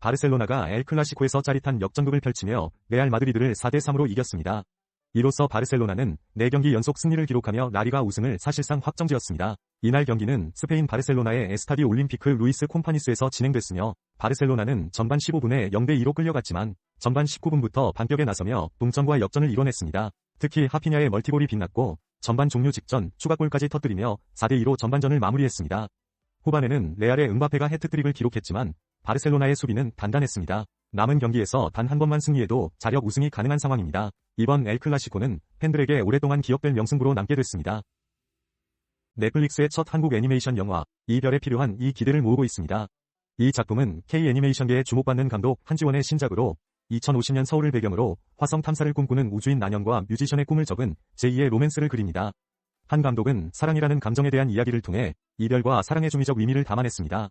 바르셀로나가 엘 클라시코에서 짜릿한 역전극을 펼치며 레알 마드리드를 4대3으로 이겼습니다. 이로써 바르셀로나는 4경기 연속 승리를 기록하며 라리가 우승을 사실상 확정지었습니다. 이날 경기는 스페인 바르셀로나의 에스타디 올림피크 루이스 콤파니스에서 진행됐으며 바르셀로나는 전반 15분에 0대2로 끌려갔지만 전반 19분부터 반격에 나서며 동점과 역전을 이뤄냈습니다. 특히 하피냐의 멀티골이 빛났고 전반 종료 직전 추가골까지 터뜨리며 4대2로 전반전을 마무리했습니다. 후반에는 레알의 음바페가 해트트릭을 기록했지만 바르셀로나의 수비는 단단했습니다. 남은 경기에서 단 한 번만 승리해도 자력 우승이 가능한 상황입니다. 이번 엘 클라시코는 팬들에게 오랫동안 기억될 명승부로 남게 됐습니다. 넷플릭스의 첫 한국 애니메이션 영화 이별에 필요한 이 기대를 모으고 있습니다. 이 작품은 K-애니메이션계에 주목받는 감독 한지원의 신작으로 2050년 서울을 배경으로 화성 탐사를 꿈꾸는 우주인 난영과 뮤지션의 꿈을 적은 제2의 로맨스를 그립니다. 한 감독은 사랑이라는 감정에 대한 이야기를 통해 이별과 사랑의 중의적 의미를 담아냈습니다.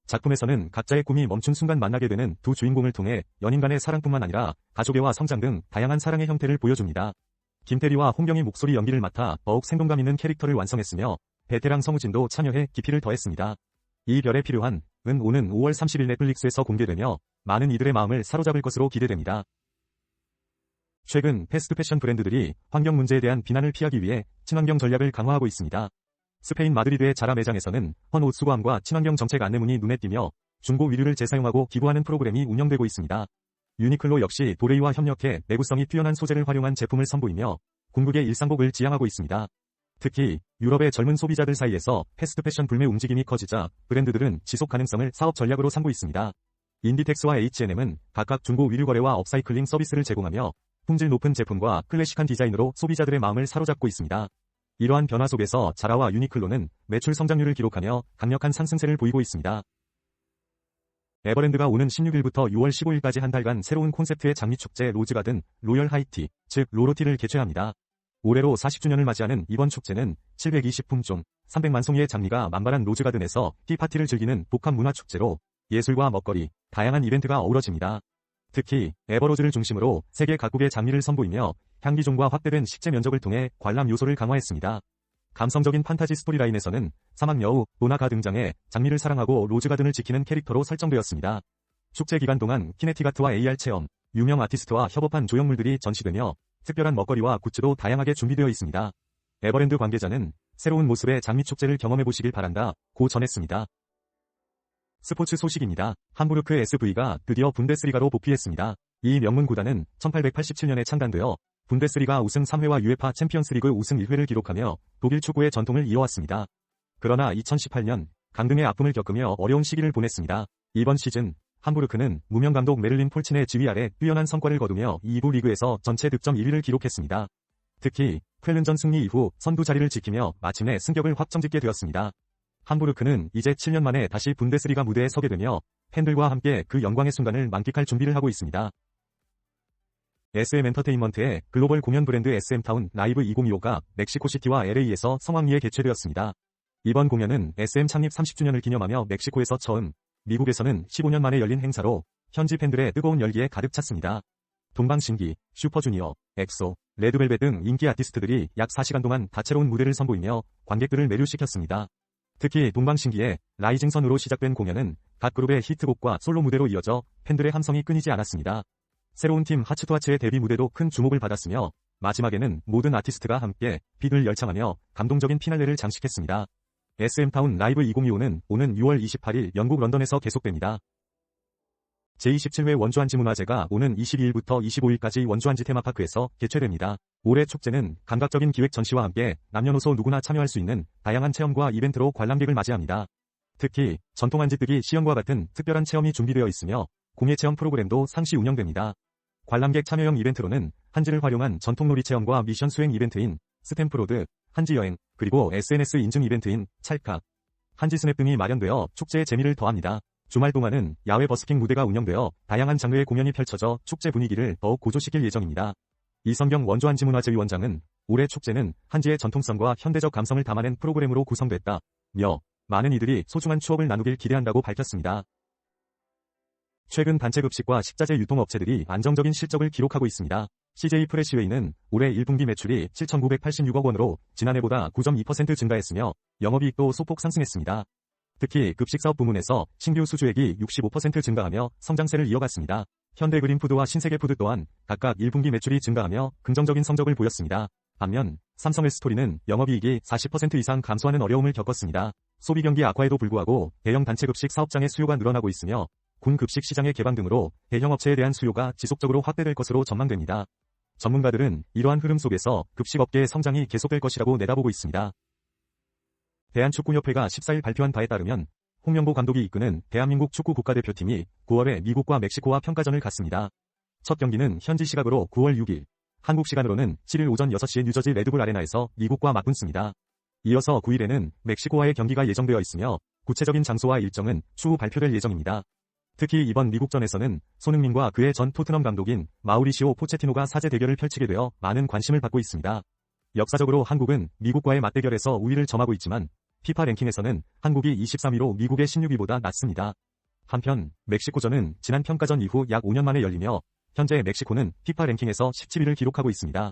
작품에서는 각자의 꿈이 멈춘 순간 만나게 되는 두 주인공을 통해 연인 간의 사랑뿐만 아니라 가족애와 성장 등 다양한 사랑의 형태를 보여줍니다. 김태리와 홍경이 목소리 연기를 맡아 더욱 생동감 있는 캐릭터를 완성했으며 베테랑 성우진도 참여해 깊이를 더했습니다. 이 별에 필요한 은 오는 5월 30일 넷플릭스에서 공개되며 많은 이들의 마음을 사로잡을 것으로 기대됩니다. 최근 패스트 패션 브랜드들이 환경 문제에 대한 비난을 피하기 위해 친환경 전략을 강화하고 있습니다. 스페인 마드리드의 자라 매장에서는 헌 옷 수거함과 친환경 정책 안내문이 눈에 띄며 중고 위류를 재사용하고 기부하는 프로그램이 운영되고 있습니다. 유니클로 역시 도레이와 협력해 내구성이 뛰어난 소재를 활용한 제품을 선보이며 궁극의 일상복을 지향하고 있습니다. 특히 유럽의 젊은 소비자들 사이에서 패스트 패션 불매 움직임이 커지자 브랜드들은 지속 가능성을 사업 전략으로 삼고 있습니다. 인디텍스와 H&M은 각각 중고 위류 거래와 업사이클링 서비스를 제공하며 품질 높은 제품과 클래식한 디자인으로 소비자들의 마음을 사로잡고 있습니다. 이러한 변화 속에서 자라와 유니클로는 매출 성장률을 기록하며 강력한 상승세를 보이고 있습니다. 에버랜드가 오는 16일부터 6월 15일까지 한 달간 새로운 콘셉트의 장미축제 로즈가든 로열 하이티, 즉 로로티를 개최합니다. 올해로 40주년을 맞이하는 이번 축제는 720품종, 300만 송이의 장미가 만발한 로즈가든에서 티파티를 즐기는 복합 문화축제로 예술과 먹거리, 다양한 이벤트가 어우러집니다. 특히 에버로즈를 중심으로 세계 각국의 장미를 선보이며 향기종과 확대된 식재 면적을 통해 관람 요소를 강화했습니다. 감성적인 판타지 스토리라인에서는 사막 여우 로나가 등장해 장미를 사랑하고 로즈가든을 지키는 캐릭터로 설정되었습니다. 축제 기간 동안 키네틱아트와 AR 체험, 유명 아티스트와 협업한 조형물들이 전시되며 특별한 먹거리와 굿즈도 다양하게 준비되어 있습니다. 에버랜드 관계자는 새로운 모습의 장미축제를 경험해보시길 바란다 고 전했습니다. 스포츠 소식입니다. 함부르크 SV가 드디어 분데스리가로 복귀했습니다. 이 명문 구단은 1887년에 창단되어 분데스리가 우승 3회와 UEFA 챔피언스리그 우승 1회를 기록하며 독일 축구의 전통을 이어왔습니다. 그러나 2018년 강등의 아픔을 겪으며 어려운 시기를 보냈습니다. 이번 시즌 함부르크는 무명 감독 메를린 폴친의 지휘 아래 뛰어난 성과를 거두며 2부 리그에서 전체 득점 1위를 기록했습니다. 특히 쾰른전 승리 이후 선두 자리를 지키며 마침내 승격을 확정짓게 되었습니다. 함부르크는 이제 7년 만에 다시 분데스리가 무대에 서게 되며 팬들과 함께 그 영광의 순간을 만끽할 준비를 하고 있습니다. SM 엔터테인먼트의 글로벌 공연 브랜드 SM타운 라이브 2025가 멕시코시티와 LA에서 성황리에 개최되었습니다. 이번 공연은 SM 창립 30주년을 기념하며 멕시코에서 처음, 미국에서는 15년 만에 열린 행사로 현지 팬들의 뜨거운 열기에 가득 찼습니다. 동방신기, 슈퍼주니어, 엑소, 레드벨벳 등 인기 아티스트들이 약 4시간 동안 다채로운 무대를 선보이며 관객들을 매료시켰습니다. 특히 동방신기의 라이징 선으로 시작된 공연은 각 그룹의 히트곡과 솔로 무대로 이어져 팬들의 함성이 끊이지 않았습니다. 새로운 팀 하츠투하츠의 데뷔 무대도 큰 주목을 받았으며 마지막에는 모든 아티스트가 함께 빛을 열창하며 감동적인 피날레를 장식했습니다. SM타운 라이브 2025는 오는 6월 28일 영국 런던에서 계속됩니다. 제27회 원주한지문화제가 오는 22일부터 25일까지 원주한지 테마파크에서 개최됩니다. 올해 축제는 감각적인 기획 전시와 함께 남녀노소 누구나 참여할 수 있는 다양한 체험과 이벤트로 관람객을 맞이합니다. 특히 전통 한지뜨기 시연과 같은 특별한 체험이 준비되어 있으며 공예 체험 프로그램도 상시 운영됩니다. 관람객 참여형 이벤트로는 한지를 활용한 전통놀이 체험과 미션 수행 이벤트인 스탬프로드, 한지여행, 그리고 SNS 인증 이벤트인 찰칵, 한지스냅 등이 마련되어 축제의 재미를 더합니다. 주말 동안은 야외 버스킹 무대가 운영되어 다양한 장르의 공연이 펼쳐져 축제 분위기를 더욱 고조시킬 예정입니다. 이성경 원주한지문화제위원장은 올해 축제는 한지의 전통성과 현대적 감성을 담아낸 프로그램으로 구성됐다며 많은 이들이 소중한 추억을 나누길 기대한다고 밝혔습니다. 최근 단체급식과 식자재 유통업체들이 안정적인 실적을 기록하고 있습니다. CJ 프레시웨이는 올해 1분기 매출이 7,986억 원으로 지난해보다 9.2% 증가했으며 영업이익도 소폭 상승했습니다. 특히 급식사업 부문에서 신규 수주액이 65% 증가하며 성장세를 이어갔습니다. 현대그린푸드와 신세계푸드 또한 각각 1분기 매출이 증가하며 긍정적인 성적을 보였습니다. 반면 삼성헬스토리는 영업이익이 40% 이상 감소하는 어려움을 겪었습니다. 소비 경기 악화에도 불구하고 대형 단체 급식 사업장의 수요가 늘어나고 있으며 군 급식 시장의 개방 등으로 대형 업체에 대한 수요가 지속적으로 확대될 것으로 전망됩니다. 전문가들은 이러한 흐름 속에서 급식업계의 성장이 계속될 것이라고 내다보고 있습니다. 대한축구협회가 14일 발표한 바에 따르면 홍명보 감독이 이끄는 대한민국 축구 국가대표팀이 9월에 미국과 멕시코와 평가전을 갖습니다. 첫 경기는 현지 시각으로 9월 6일, 한국 시간으로는 7일 오전 6시에 뉴저지 레드불 아레나에서 미국과 맞붙습니다. 이어서 9일에는 멕시코와의 경기가 예정되어 있으며 구체적인 장소와 일정은 추후 발표될 예정입니다. 특히 이번 미국전에서는 손흥민과 그의 전 토트넘 감독인 마우리시오 포체티노가 사제 대결을 펼치게 되어 많은 관심을 받고 있습니다. 역사적으로 한국은 미국과의 맞대결에서 우위를 점하고 있지만 피파 랭킹에서는 한국이 23위로 미국의 16위보다 낮습니다. 한편 멕시코전은 지난 평가전 이후 약 5년 만에 열리며 현재 멕시코는 피파 랭킹에서 17위를 기록하고 있습니다.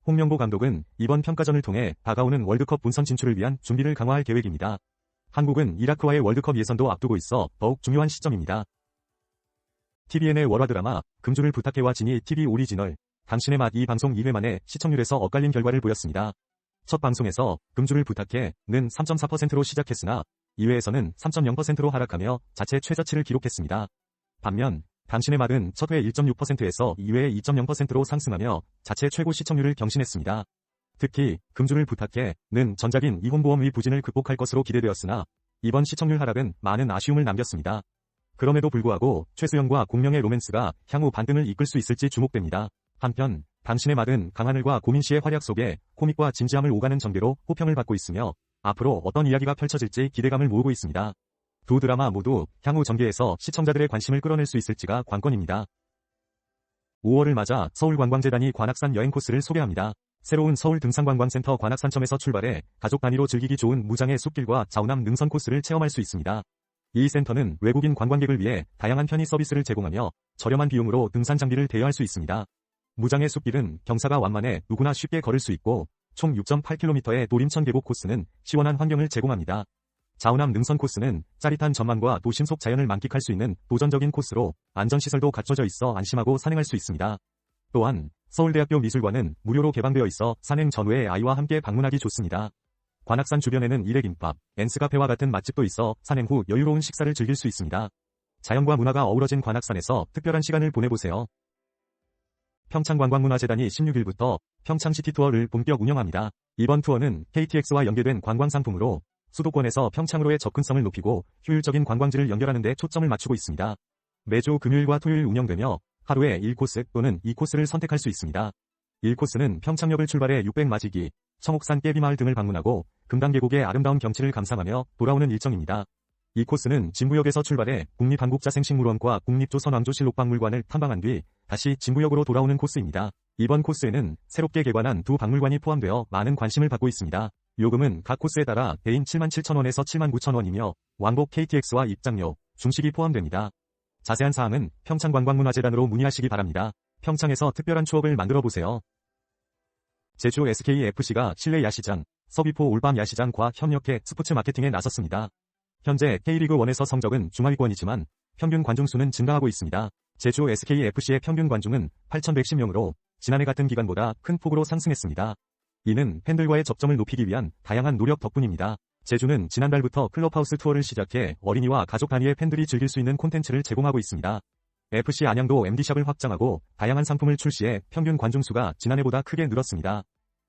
홍명보 감독은 이번 평가전을 통해 다가오는 월드컵 본선 진출을 위한 준비를 강화할 계획입니다. 한국은 이라크와의 월드컵 예선도 앞두고 있어 더욱 중요한 시점입니다. TVN의 월화 드라마 금주를 부탁해와 지니 TV 오리지널 당신의 맛 이 방송 2회 만에 시청률에서 엇갈린 결과를 보였습니다. 첫 방송에서 금주를 부탁해는 3.4%로 시작했으나 2회에서는 3.0%로 하락하며 자체 최저치를 기록했습니다. 반면 당신의 맛은 첫 회 1.6%에서 2회 2.0%로 상승하며 자체 최고 시청률을 경신했습니다. 특히 금주를 부탁해는 전작인 이혼보험의 부진을 극복할 것으로 기대되었으나 이번 시청률 하락은 많은 아쉬움을 남겼습니다. 그럼에도 불구하고 최수연과 공명의 로맨스가 향후 반등을 이끌 수 있을지 주목됩니다. 한편 당신의 맛은 강하늘과 고민씨의 활약 속에 코믹과 진지함을 오가는 전개로 호평을 받고 있으며 앞으로 어떤 이야기가 펼쳐질지 기대감을 모으고 있습니다. 두 드라마 모두 향후 전개에서 시청자들의 관심을 끌어낼 수 있을지가 관건입니다. 5월을 맞아 서울관광재단이 관악산 여행 코스를 소개합니다. 새로운 서울등산관광센터 관악산점에서 출발해 가족 단위로 즐기기 좋은 무장의 숲길과 자우남 능선 코스를 체험할 수 있습니다. 이 센터는 외국인 관광객을 위해 다양한 편의 서비스를 제공하며 저렴한 비용으로 등산 장비를 대여할 수 있습니다. 무장의 숲길은 경사가 완만해 누구나 쉽게 걸을 수 있고 총 6.8km의 도림천 계곡 코스는 시원한 환경을 제공합니다. 자우남 능선 코스는 짜릿한 전망과 도심 속 자연을 만끽할 수 있는 도전적인 코스로 안전시설도 갖춰져 있어 안심하고 산행할 수 있습니다. 또한 서울대학교 미술관은 무료로 개방되어 있어 산행 전후에 아이와 함께 방문하기 좋습니다. 관악산 주변에는 일회김밥, 엔스카페와 같은 맛집도 있어 산행 후 여유로운 식사를 즐길 수 있습니다. 자연과 문화가 어우러진 관악산에서 특별한 시간을 보내보세요. 평창관광문화재단이 16일부터 평창시티투어를 본격 운영합니다. 이번 투어는 KTX와 연계된 관광상품으로 수도권에서 평창으로의 접근성을 높이고 효율적인 관광지를 연결하는 데 초점을 맞추고 있습니다. 매주 금요일과 토요일 운영되며 하루에 1코스 또는 2코스를 선택할 수 있습니다. 1코스는 평창역을 출발해 600마지기, 청옥산 깨비마을 등을 방문하고 금강계곡의 아름다운 경치를 감상하며 돌아오는 일정입니다. 2코스는 진부역에서 출발해 국립한국자생식물원과 국립조선왕조실록박물관을 탐방한 뒤 다시 진부역으로 돌아오는 코스입니다. 이번 코스에는 새롭게 개관한 두 박물관이 포함되어 많은 관심을 받고 있습니다. 요금은 각 코스에 따라 대인 77,000원에서 79,000원이며 왕복 KTX와 입장료, 중식이 포함됩니다. 자세한 사항은 평창관광문화재단으로 문의하시기 바랍니다. 평창에서 특별한 추억을 만들어 보세요. 제주 SKFC가 실내 야시장, 서귀포 올밤 야시장과 협력해 스포츠 마케팅에 나섰습니다. 현재 K리그1에서 성적은 중하위권이지만 평균 관중수는 증가하고 있습니다. 제주 SKFC의 평균 관중은 8,110명으로 지난해 같은 기간보다 큰 폭으로 상승했습니다. 이는 팬들과의 접점을 높이기 위한 다양한 노력 덕분입니다. 제주는 지난달부터 클럽하우스 투어를 시작해 어린이와 가족 단위의 팬들이 즐길 수 있는 콘텐츠를 제공하고 있습니다. FC 안양도 MD샵을 확장하고 다양한 상품을 출시해 평균 관중수가 지난해보다 크게 늘었습니다.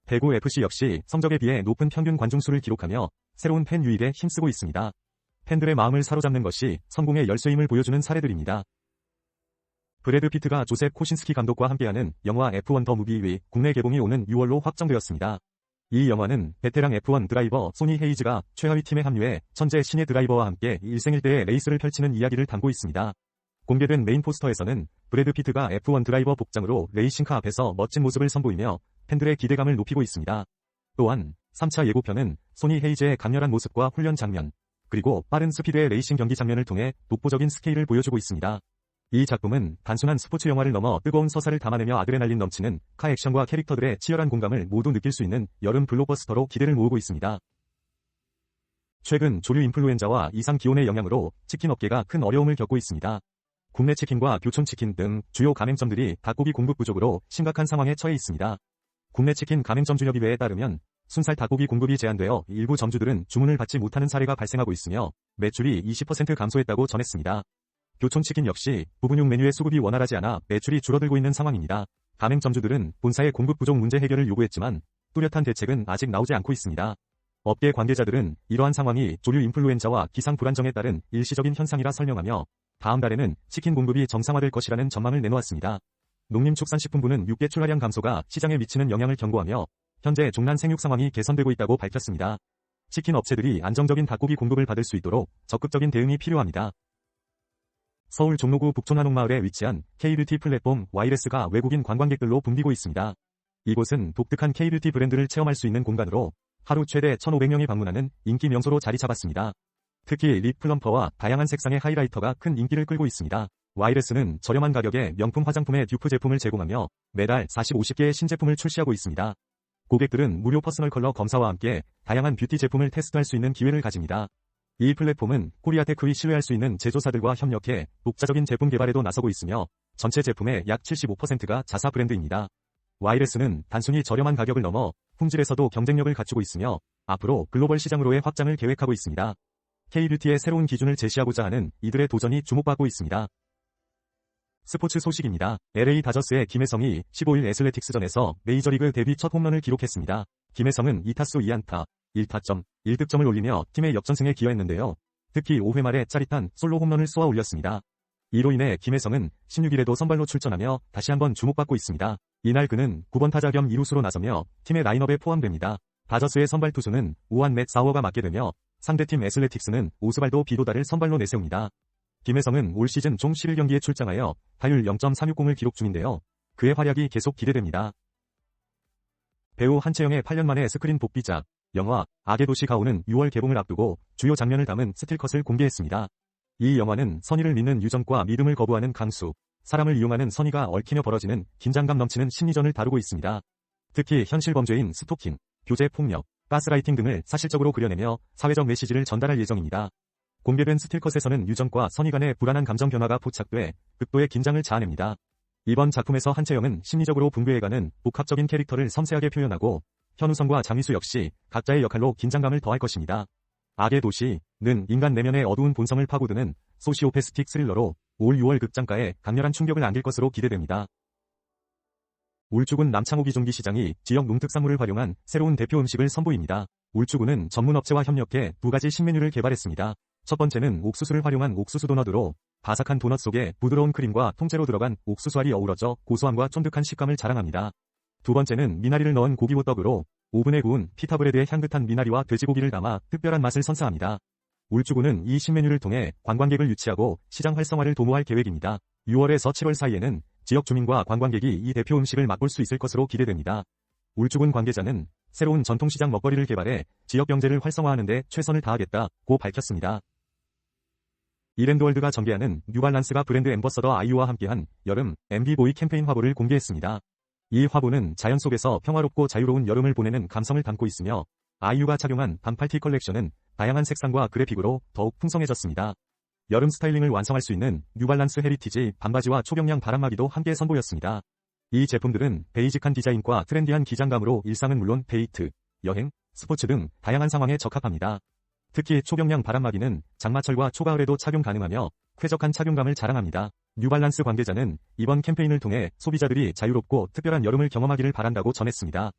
대구 FC 역시 성적에 비해 높은 평균 관중수를 기록하며 새로운 팬 유입에 힘쓰고 있습니다. 팬들의 마음을 사로잡는 것이 성공의 열쇠임을 보여주는 사례들입니다. 브래드 피트가 조셉 코신스키 감독과 함께하는 영화 F1 더 무비 국내 개봉이 오는 6월로 확정되었습니다. 이 영화는 베테랑 F1 드라이버 소니 헤이즈가 최하위 팀에 합류해 천재 신예 드라이버와 함께 일생일대의 레이스를 펼치는 이야기를 담고 있습니다. 공개된 메인 포스터에서는 브래드 피트가 F1 드라이버 복장으로 레이싱카 앞에서 멋진 모습을 선보이며 팬들의 기대감을 높이고 있습니다. 또한 3차 예고편은 소니 헤이즈의 강렬한 모습과 훈련 장면, 그리고 빠른 스피드의 레이싱 경기 장면을 통해 독보적인 스케일을 보여주고 있습니다. 이 작품은 단순한 스포츠 영화를 넘어 뜨거운 서사를 담아내며 아드레날린 넘치는 카 액션과 캐릭터들의 치열한 공감을 모두 느낄 수 있는 여름 블록버스터로 기대를 모으고 있습니다. 최근 조류 인플루엔자와 이상 기온의 영향으로 치킨 업계가 큰 어려움을 겪고 있습니다. 국내 치킨과 교촌치킨 등 주요 가맹점들이 닭고기 공급 부족으로 심각한 상황에 처해 있습니다. 국내 치킨 가맹점주협의회에 따르면 순살 닭고기 공급이 제한되어 일부 점주들은 주문을 받지 못하는 사례가 발생하고 있으며 매출이 20% 감소했다고 전했습니다. 교촌치킨 역시 부분육 메뉴의 수급이 원활하지 않아 매출이 줄어들고 있는 상황입니다. 가맹점주들은 본사의 공급 부족 문제 해결을 요구했지만 뚜렷한 대책은 아직 나오지 않고 있습니다. 업계 관계자들은 이러한 상황이 조류 인플루엔자와 기상 불안정에 따른 일시적인 현상이라 설명하며 다음 달에는 치킨 공급이 정상화될 것이라는 전망을 내놓았습니다. 농림축산식품부는 육계 출하량 감소가 시장에 미치는 영향을 경고하며 현재 종란 생육 상황이 개선되고 있다고 밝혔습니다. 치킨 업체들이 안정적인 닭고기 공급을 받을 수 있도록 적극적인 대응이 필요합니다. 서울 종로구 북촌 한옥마을에 위치한 K뷰티 플랫폼 와이레스가 외국인 관광객들로 붐비고 있습니다. 이곳은 독특한 K뷰티 브랜드를 체험할 수 있는 공간으로 하루 최대 1,500명이 방문하는 인기 명소로 자리 잡았습니다. 특히 립 플럼퍼와 다양한 색상의 하이라이터가 큰 인기를 끌고 있습니다. 와이레스는 저렴한 가격에 명품 화장품의 듀프 제품을 제공하며 매달 40-50개의 신제품을 출시하고 있습니다. 고객들은 무료 퍼스널 컬러 검사와 함께 다양한 뷰티 제품을 테스트할 수 있는 기회를 가집니다. 이 플랫폼은 코리아테크의 신뢰할 수 있는 제조사들과 협력해 독자적인 제품 개발에도 나서고 있으며 전체 제품의 약 75%가 자사 브랜드입니다. 와이레스는 단순히 저렴한 가격을 넘어 품질에서도 경쟁력을 갖추고 있으며 앞으로 글로벌 시장으로의 확장을 계획하고 있습니다. K뷰티의 새로운 기준을 제시하고자 하는 이들의 도전이 주목받고 있습니다. 스포츠 소식입니다. LA 다저스의 김혜성이 15일 애슬레틱스전에서 메이저리그 데뷔 첫 홈런을 기록했습니다. 김혜성은 2타수 2안타, 1타점, 1득점을 올리며 팀의 역전승에 기여했는데요. 특히 5회 말에 짜릿한 솔로 홈런을 쏘아 올렸습니다. 이로 인해 김혜성은 16일에도 선발로 출전하며 다시 한번 주목받고 있습니다. 이날 그는 9번 타자 겸 2루수로 나서며 팀의 라인업에 포함됩니다. 다저스의 선발 투수는 우한 맷 사워가 맡게 되며 상대팀 애슬레틱스는 오스발도 비도다를 선발로 내세웁니다. 김혜성은 올 시즌 총 11경기에 출장하여 타율 0.360을 기록 중인데요. 그의 활약이 계속 기대됩니다. 배우 한채영의 8년 만에 스크린 복귀작, 영화 악의 도시 가오는 6월 개봉을 앞두고 주요 장면을 담은 스틸컷을 공개했습니다. 이 영화는 선의를 믿는 유정과 믿음을 거부하는 강수, 사람을 이용하는 선의가 얽히며 벌어지는 긴장감 넘치는 심리전을 다루고 있습니다. 특히 현실 범죄인 스토킹, 교제 폭력, 가스라이팅 등을 사실적으로 그려내며 사회적 메시지를 전달할 예정입니다. 공개된 스틸컷에서는 유정과 선의 간의 불안한 감정 변화가 포착돼 극도의 긴장을 자아냅니다. 이번 작품에서 한채영은 심리적으로 붕괴해가는 복합적인 캐릭터를 섬세하게 표현하고 현우성과 장희수 역시 각자의 역할로 긴장감을 더할 것입니다. 악의 도시는 인간 내면의 어두운 본성을 파고드는 소시오패스틱 스릴러로 올 6월 극장가에 강렬한 충격을 안길 것으로 기대됩니다. 울주군 남창호 기종기시장이 지역 농특산물을 활용한 새로운 대표 음식을 선보입니다. 울주군은 전문업체와 협력해 두 가지 신메뉴를 개발했습니다. 첫 번째는 옥수수를 활용한 옥수수 도넛으로 바삭한 도넛 속에 부드러운 크림과 통째로 들어간 옥수수알이 어우러져 고소함과 쫀득한 식감을 자랑합니다. 두 번째는 미나리를 넣은 고기호떡으로 오븐에 구운 피타브레드의 향긋한 미나리와 돼지고기를 담아 특별한 맛을 선사합니다. 울주군은 이 신메뉴를 통해 관광객을 유치하고 시장 활성화를 도모할 계획입니다. 6월에서 7월 사이에는 지역 주민과 관광객이 이 대표 음식을 맛볼 수 있을 것으로 기대됩니다. 울주군 관계자는 새로운 전통시장 먹거리를 개발해 지역 경제를 활성화하는 데 최선을 다하겠다고 밝혔습니다. 이랜드월드가 전개하는 뉴발란스가 브랜드 앰버서더 아이유와 함께한 여름 MB보이 캠페인 화보를 공개했습니다. 이 화보는 자연 속에서 평화롭고 자유로운 여름을 보내는 감성을 담고 있으며 아이유가 착용한 반팔티 컬렉션은 다양한 색상과 그래픽으로 더욱 풍성해졌습니다. 여름 스타일링을 완성할 수 있는 뉴발란스 헤리티지 반바지와 초경량 바람막이도 함께 선보였습니다. 이 제품들은 베이직한 디자인과 트렌디한 기장감으로 일상은 물론 데이트, 여행, 스포츠 등 다양한 상황에 적합합니다. 특히 초경량 바람막이는 장마철과 초가을에도 착용 가능하며 쾌적한 착용감을 자랑합니다. 뉴발란스 관계자는 이번 캠페인을 통해 소비자들이 자유롭고 특별한 여름을 경험하기를 바란다고 전했습니다.